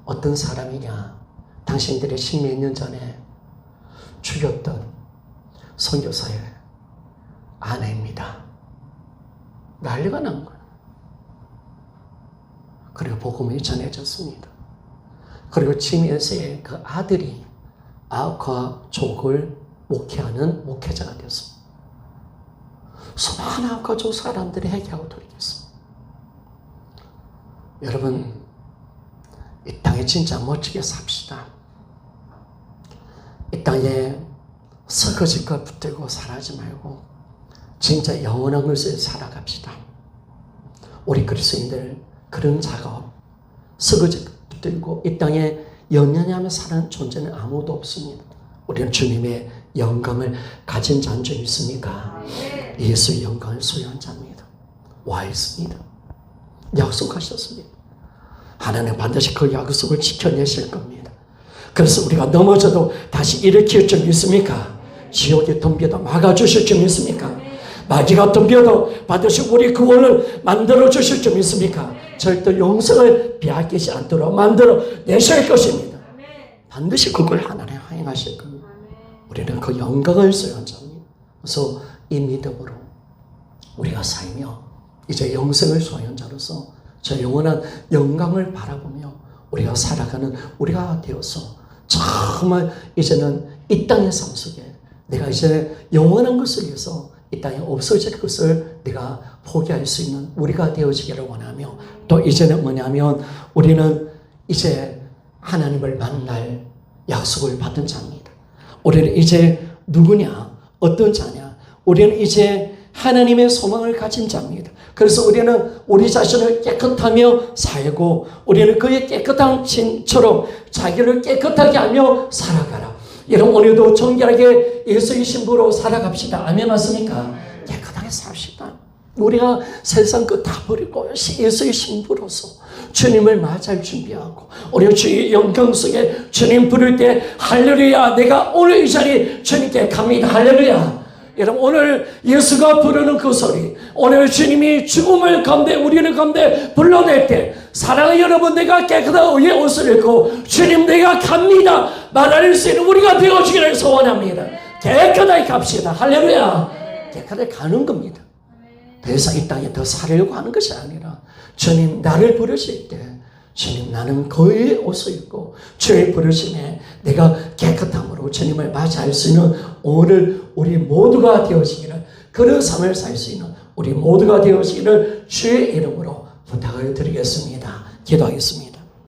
S1: 어떤 사람이냐? 당신들의 십몇 년 전에 죽였던 선교사의 아내입니다. 난리가 난 거예요. 그리고 복음이 전해졌습니다. 그리고 지미엘의 그 아들이 아우카족을 목회하는 목회자가 되었습니다. 수많은 아우카족 사람들이 회개하고 돌이켰습니다. 여러분, 이 땅에 진짜 멋지게 삽시다. 이 땅에 썩어질 것 붙들고 살아지 말고 진짜 영원한 것을 살아갑시다. 우리 그리스도인들 그런 작업, 썩어질 것 붙들고 이 땅에 연연하며 사는 존재는 아무도 없습니다. 우리는 주님의 영광을 가진 자인 줄 믿습니까? 예수의 영광을 소유한 자입니다. 와 있습니다. 약속하셨습니다. 하나님 반드시 그 약속을 지켜내실 겁니다. 그래서 우리가 넘어져도 다시 일으킬 줄 믿습니까? 지옥에 덤벼도 막아주실 줄 믿습니까? 마귀가 덤벼도 반드시 우리 구원을 만들어주실 줄 믿습니까? 절대 영생을 빼앗기지 않도록 만들어내실 것입니다. 반드시 그걸 하나님 행하실 겁니다. 우리는 그 영광을 소유한 자입니다. 그래서 이 믿음으로 우리가 살며 이제 영생을 소유한 자로서 저 영원한 영광을 바라보며 우리가 살아가는 우리가 되어서 정말 이제는 이 땅의 삶 속에 내가 이제 영원한 것을 위해서 이 땅에 없어질 것을 내가 포기할 수 있는 우리가 되어지기를 원하며 또 이제는 뭐냐면 우리는 이제 하나님을 만날 약속을 받은 자입니다. 우리는 이제 누구냐? 어떤 자냐? 우리는 이제 하나님의 소망을 가진 자입니다. 그래서 우리는 우리 자신을 깨끗하며 살고 우리는 그의 깨끗한 신처럼 자기를 깨끗하게 하며 살아가라. 여러분 오늘도 정결하게 예수의 신부로 살아갑시다. 아멘 맞습니까? 깨끗하게 삽시다. 우리가 세상 것 다 버리고 예수의 신부로서 주님을 맞이할 준비하고 우리 주의 영광 속에 주님 부를 때 할렐루야 내가 오늘 이 자리 주님께 갑니다. 할렐루야. 여러분 오늘 예수가 부르는 그 소리 오늘 주님이 죽음을 가운데 우리를 가운데 불러낼 때 사랑하는 여러분 내가 깨끗한 의의 옷을 입고 주님 내가 갑니다 말할 수 있는 우리가 되어주기를 소원합니다. 깨끗하게 갑시다. 할렐루야. 깨끗하게 가는 겁니다. 더 이상 이 땅에 더 살려고 하는 것이 아니라 주님 나를 부르실 때 주님 나는 그의 옷을 입고 주의 부르심에 내가 깨끗함으로 주님을 맞이할 수 있는 오늘 우리 모두가 되어지기를 그런 삶을 살 수 있는 우리 모두가 되어지기를 주의 이름으로 부탁을 드리겠습니다. 기도하겠습니다.